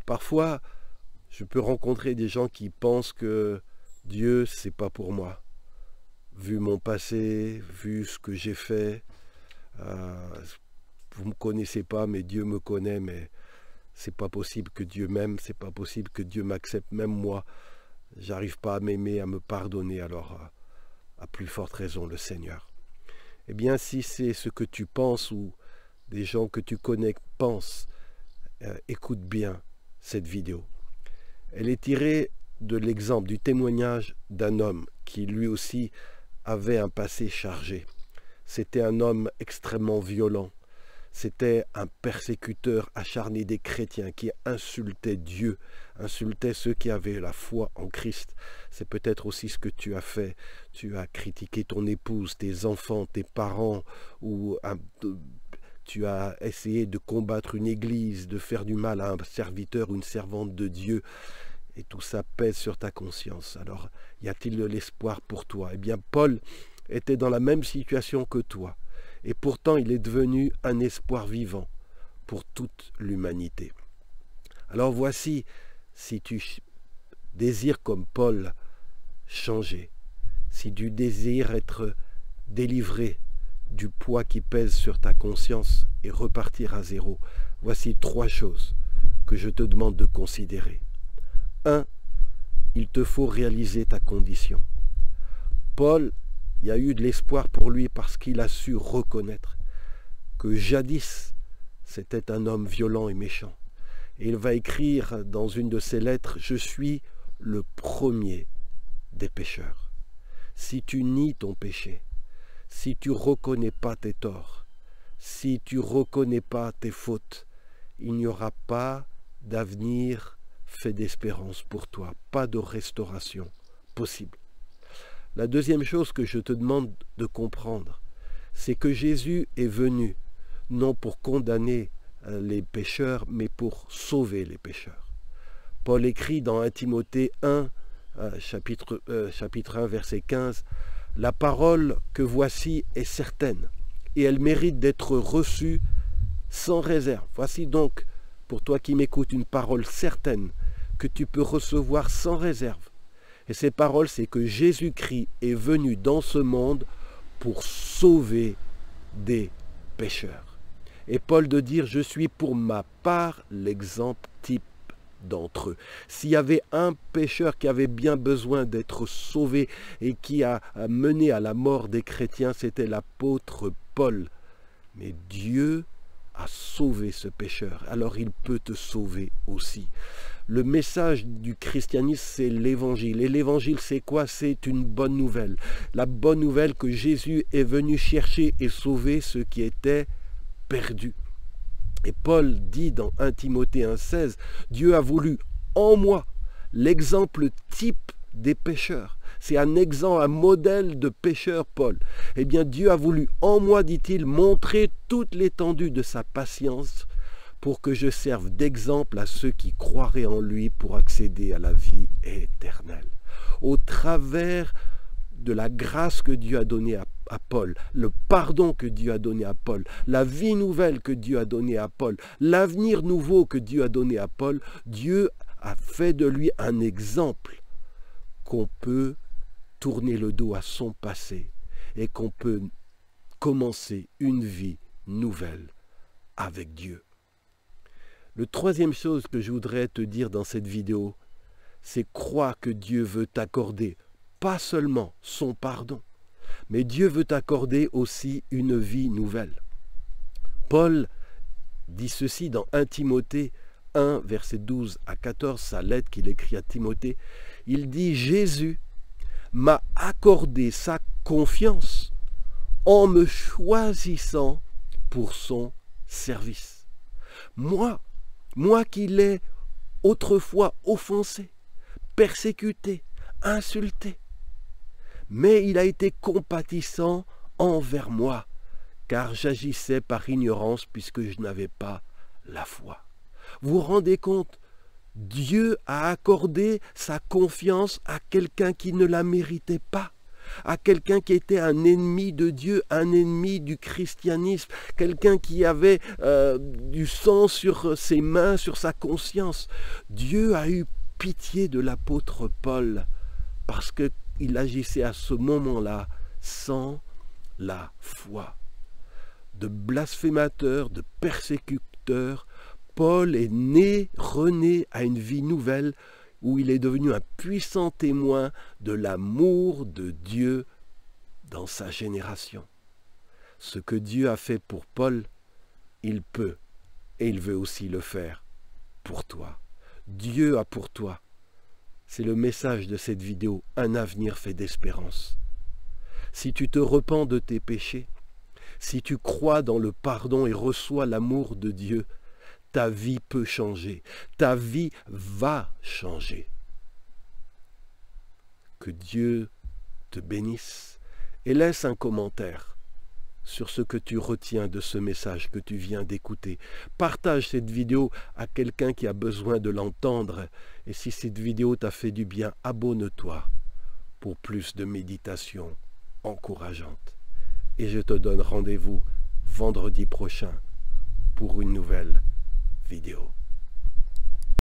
Parfois, je peux rencontrer des gens qui pensent que Dieu, c'est pas pour moi. Vu mon passé, vu ce que j'ai fait, vous me connaissez pas, mais Dieu me connaît, mais c'est pas possible que Dieu m'aime, c'est pas possible que Dieu m'accepte, même moi, j'arrive pas à m'aimer, à me pardonner, alors à plus forte raison le Seigneur. Eh bien, si c'est ce que tu penses ou des gens que tu connais pensent, écoute bien cette vidéo. Elle est tirée de l'exemple, du témoignage d'un homme qui lui aussi avait un passé chargé. C'était un homme extrêmement violent. C'était un persécuteur acharné des chrétiens qui insultait Dieu, insultait ceux qui avaient la foi en Christ. C'est peut-être aussi ce que tu as fait. Tu as critiqué ton épouse, tes enfants, tes parents, ou tu as essayé de combattre une église, de faire du mal à un serviteur, une servante de Dieu. Et tout ça pèse sur ta conscience. Alors, y a-t-il de l'espoir pour toi? Eh bien, Paul était dans la même situation que toi. Et pourtant, il est devenu un espoir vivant pour toute l'humanité. Alors voici, si tu désires comme Paul changer, si tu désires être délivré du poids qui pèse sur ta conscience et repartir à zéro, voici 3 choses que je te demande de considérer. 1. Il te faut réaliser ta condition. Paul, il y a eu de l'espoir pour lui parce qu'il a su reconnaître que jadis, c'était un homme violent et méchant. Et il va écrire dans une de ses lettres, « Je suis le premier des pécheurs. » Si tu nies ton péché, si tu ne reconnais pas tes torts, si tu ne reconnais pas tes fautes, il n'y aura pas d'avenir fait d'espérance pour toi, pas de restauration possible. La deuxième chose que je te demande de comprendre, c'est que Jésus est venu, non pour condamner les pécheurs, mais pour sauver les pécheurs. Paul écrit dans 1 Timothée 1, chapitre 1, verset 15, « La parole que voici est certaine, et elle mérite d'être reçue sans réserve. » Voici donc, pour toi qui m'écoutes, une parole certaine que tu peux recevoir sans réserve. Et ces paroles, c'est que Jésus-Christ est venu dans ce monde pour sauver des pécheurs. Et Paul de dire, je suis pour ma part l'exemple type d'entre eux. S'il y avait un pécheur qui avait bien besoin d'être sauvé et qui a mené à la mort des chrétiens, c'était l'apôtre Paul. Mais Dieu a sauvé ce pécheur, alors il peut te sauver aussi. Le message du christianisme, c'est l'évangile. Et l'évangile, c'est quoi? C'est une bonne nouvelle. La bonne nouvelle que Jésus est venu chercher et sauver ceux qui étaient perdus. Et Paul dit dans 1 Timothée 1,16, Dieu a voulu en moi l'exemple type des pécheurs. C'est un exemple, un modèle de pécheur, Paul. Eh bien, Dieu a voulu en moi, dit-il, montrer toute l'étendue de sa patience pour que je serve d'exemple à ceux qui croiraient en lui pour accéder à la vie éternelle. Au travers de la grâce que Dieu a donnée à Paul, le pardon que Dieu a donné à Paul, la vie nouvelle que Dieu a donnée à Paul, l'avenir nouveau que Dieu a donné à Paul, Dieu a fait de lui un exemple qu'on peut tourner le dos à son passé et qu'on peut commencer une vie nouvelle avec Dieu. Le troisième chose que je voudrais te dire dans cette vidéo, c'est croire que Dieu veut t'accorder pas seulement son pardon, mais Dieu veut t'accorder aussi une vie nouvelle. Paul dit ceci dans 1 Timothée 1, verset 12 à 14, sa lettre qu'il écrit à Timothée. Il dit « Jésus m'a accordé sa confiance en me choisissant pour son service. Moi qui l'ai autrefois offensé, persécuté, insulté, mais il a été compatissant envers moi, car j'agissais par ignorance puisque je n'avais pas la foi. » Vous vous rendez compte? Dieu a accordé sa confiance à quelqu'un qui ne la méritait pas. à quelqu'un qui était un ennemi de Dieu, un ennemi du christianisme, quelqu'un qui avait du sang sur ses mains, sur sa conscience. Dieu a eu pitié de l'apôtre Paul parce qu'il agissait à ce moment-là sans la foi. De blasphémateur, de persécuteur, Paul est né, rené à une vie nouvelle où il est devenu un puissant témoin de l'amour de Dieu dans sa génération. Ce que Dieu a fait pour Paul, il peut et il veut aussi le faire pour toi. Dieu a pour toi. C'est le message de cette vidéo, un avenir fait d'espérance. Si tu te repens de tes péchés, si tu crois dans le pardon et reçois l'amour de Dieu, ta vie peut changer, ta vie va changer. Que Dieu te bénisse et laisse un commentaire sur ce que tu retiens de ce message que tu viens d'écouter. Partage cette vidéo à quelqu'un qui a besoin de l'entendre. Et si cette vidéo t'a fait du bien, abonne-toi pour plus de méditations encourageantes. Et je te donne rendez-vous vendredi prochain pour une nouvelle vidéo.